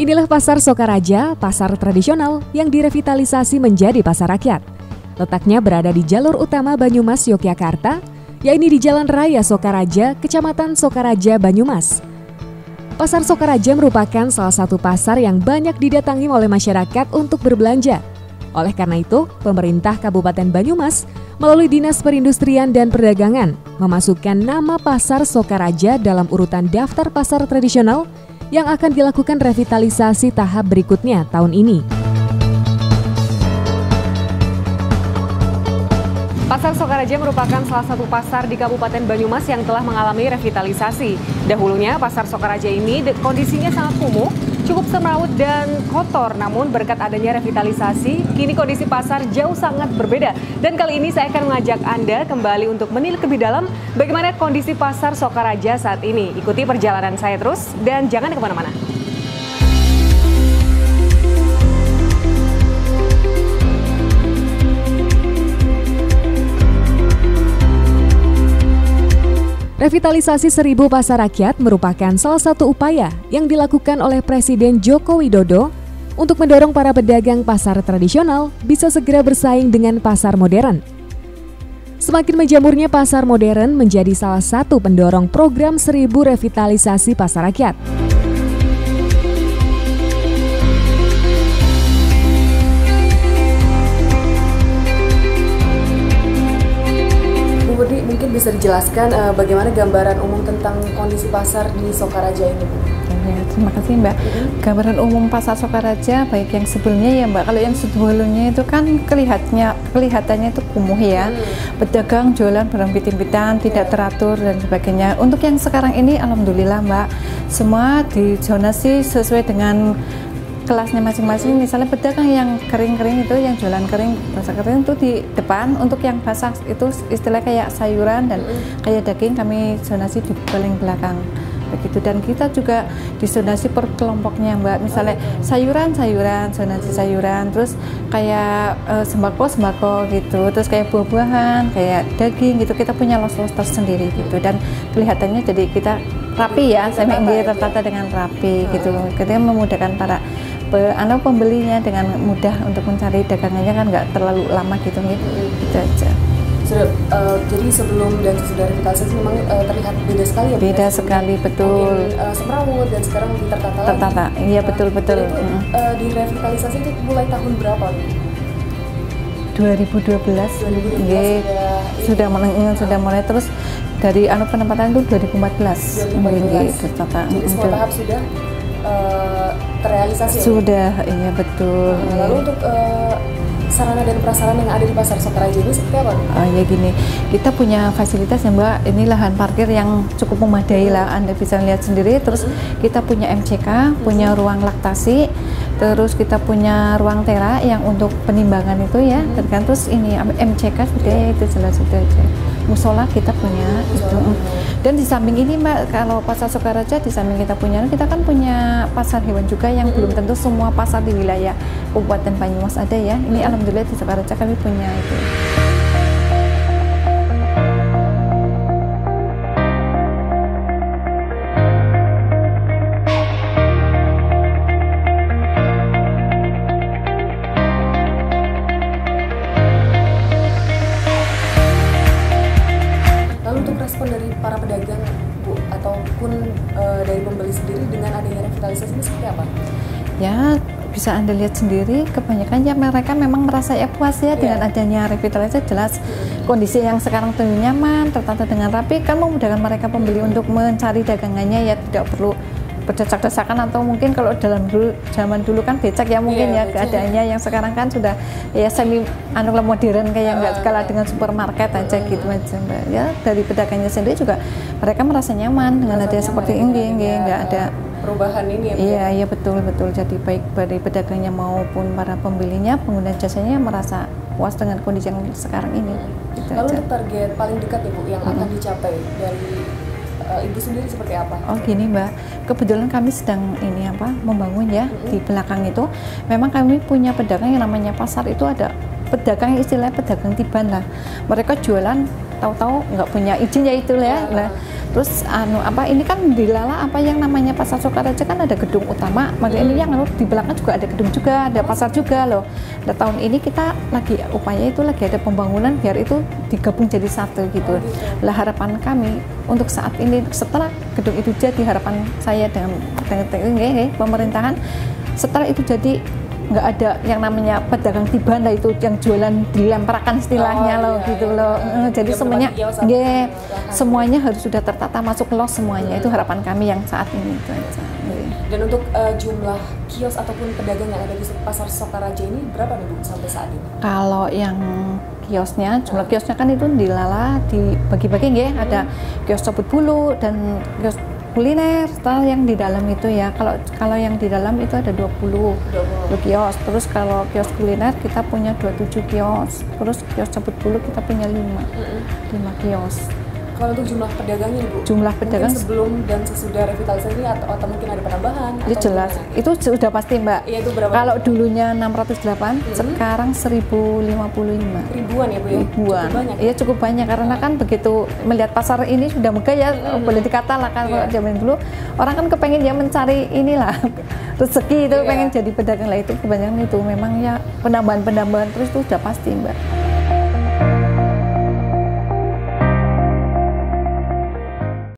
Inilah Pasar Sokaraja, pasar tradisional yang direvitalisasi menjadi pasar rakyat. Letaknya berada di jalur utama Banyumas, Yogyakarta, yaitu di Jalan Raya Sokaraja, Kecamatan Sokaraja, Banyumas. Pasar Sokaraja merupakan salah satu pasar yang banyak didatangi oleh masyarakat untuk berbelanja. Oleh karena itu, pemerintah Kabupaten Banyumas melalui Dinas Perindustrian dan Perdagangan memasukkan nama Pasar Sokaraja dalam urutan daftar pasar tradisional yang akan dilakukan revitalisasi tahap berikutnya tahun ini. Pasar Sokaraja merupakan salah satu pasar di Kabupaten Banyumas yang telah mengalami revitalisasi. Dahulunya Pasar Sokaraja ini kondisinya sangat kumuh, cukup semrawut dan kotor. Namun berkat adanya revitalisasi, kini kondisi pasar jauh sangat berbeda. Dan kali ini saya akan mengajak Anda kembali untuk menilik lebih dalam bagaimana kondisi Pasar Sokaraja saat ini. Ikuti perjalanan saya terus dan jangan kemana-mana. Revitalisasi 1000 pasar rakyat merupakan salah satu upaya yang dilakukan oleh Presiden Joko Widodo untuk mendorong para pedagang pasar tradisional bisa segera bersaing dengan pasar modern. Semakin menjamurnya pasar modern menjadi salah satu pendorong program 1000 revitalisasi pasar rakyat. Mungkin bisa dijelaskan bagaimana gambaran umum tentang kondisi pasar di Sokaraja ini, Bu? Ya, terima kasih, Mbak. Gambaran umum pasar Sokaraja baik yang sebelumnya ya, Mbak. Kalau yang sebelumnya itu kan kelihatannya itu kumuh ya. Pedagang jualan berempit-empitan, tidak teratur dan sebagainya. Untuk yang sekarang ini alhamdulillah, Mbak, semua dizonasi sesuai dengan kelasnya masing-masing. Misalnya pedagang yang kering-kering itu, yang jualan kering, basah kering itu di depan. Untuk yang basah itu istilah kayak sayuran dan kayak daging kami zonasi di paling belakang begitu. Dan kita juga disonasi per kelompoknya, Mbak. Misalnya sayuran zonasi sayuran, terus kayak sembako gitu, terus kayak buah-buahan, kayak daging gitu, kita punya los-los tersendiri gitu. Dan kelihatannya jadi kita rapi ya, saya tertata dengan rapi gitu. Kita memudahkan para pembelinya dengan mudah untuk mencari dagangannya, kan nggak terlalu lama gitu aja. Jadi sebelum dan sesudah revitalisasi memang terlihat beda sekali ya? Beda sekali, betul. Semrawut dan sekarang lebih tertata lagi. Iya, betul. Di revitalisasi itu mulai tahun berapa? 2012. Sudah mulai, terus dari penempatan itu 2014. Tertata. Jadi semua tahap sudah terrealisasi? Sudah, iya betul. Lalu untuk sarana dan prasarana yang ada di Pasar Sokaraja ini seperti apa? Ya gini, kita punya fasilitas ya, Mbak. Ini lahan parkir yang cukup memadai lah, Anda bisa lihat sendiri. Terus kita punya MCK, punya ruang laktasi, terus kita punya ruang tera yang untuk penimbangan itu ya. Terus ini MCK sudah ya, itu jelas sudah aja. Musola kita punya itu. Dan di samping ini, Mbak, kalau Pasar Sokaraja di samping kita kan punya pasar hewan juga yang belum tentu semua pasar di wilayah Kabupaten Banyumas ada ya. Ini alhamdulillah di Sokaraja kami punya itu. Dari para pedagang, Bu, ataupun dari pembeli sendiri dengan adanya revitalisasi ini seperti apa? Ya, bisa Anda lihat sendiri, kebanyakan ya mereka memang merasa ya puas ya dengan adanya revitalisasi. Jelas kondisi yang sekarang tentu nyaman, tertata dengan rapi, kan memudahkan mereka pembeli untuk mencari dagangannya ya, tidak perlu berdesak-desakan atau mungkin kalau zaman dulu kan becak ya mungkin ya keadaannya, yang sekarang kan sudah ya semi modern kayak nggak kalah dengan supermarket aja gitu aja, Mbak. Ya dari pedagangnya sendiri juga mereka merasa nyaman dengan adanya seperti ini, nggak ada perubahan ini ya. Iya betul. Jadi baik dari pedagangnya maupun para pembelinya, pengguna jasanya merasa puas dengan kondisi yang sekarang ini. Gitu. Lalu untuk target paling dekat ya, Bu, yang akan dicapai dari Ibu sendiri seperti apa? Oh gini, Mbak, kebetulan kami sedang membangun ya di belakang itu. Memang kami punya pedagang yang namanya pasar itu, ada pedagang yang istilahnya pedagang tiban lah. Mereka jualan tahu-tahu nggak punya izin ya itu ya. Nah, Terus ini kan di Lala apa yang namanya Pasar Sokaraja kan ada gedung utama, makanya ini yang di belakang juga ada gedung juga, ada pasar juga loh. Nah, tahun ini kita lagi upaya itu lagi ada pembangunan biar itu digabung jadi satu gitu. Lah harapan kami untuk saat ini setelah gedung itu jadi, harapan saya dengan pemerintahan setelah itu jadi nggak ada yang namanya pedagang tiban lah, itu yang jualan dilemparkan istilahnya gitu loh. Jadi semuanya semuanya harus sudah tertata, masuk los semuanya. Itu harapan kami yang saat ini itu aja. Dan untuk jumlah kios ataupun pedagang yang ada di Pasar Sokaraja ini berapa nih Bu sampai saat ini? Kalau yang kiosnya, jumlah kiosnya kan itu di Lala dibagi-bagi ya, ada kios cabut bulu dan kios kuliner. Setelah yang di dalam itu ya, kalau yang di dalam itu ada 20 kios. Terus kalau kios kuliner kita punya 27 kios. Terus kios cabut bulu kita punya 5 kios. Kalau untuk jumlah pedagangnya Bu? Jumlah pedagang sebelum dan sesudah revitalisasi atau mungkin ada penambahan? Ya jelas, itu sudah pasti Mbak. Iya, itu berapa? Kalau dulunya 608, sekarang 1055. Ribuan ya Bu ya? Ribuan. Iya cukup banyak, karena kan begitu melihat pasar ini sudah megah ya, boleh dikata lah kan. Kalau zaman dulu orang kan kepengen ya mencari inilah rezeki itu, pengen jadi pedagang lah, itu kebanyakan itu memang ya penambahan terus itu sudah pasti Mbak.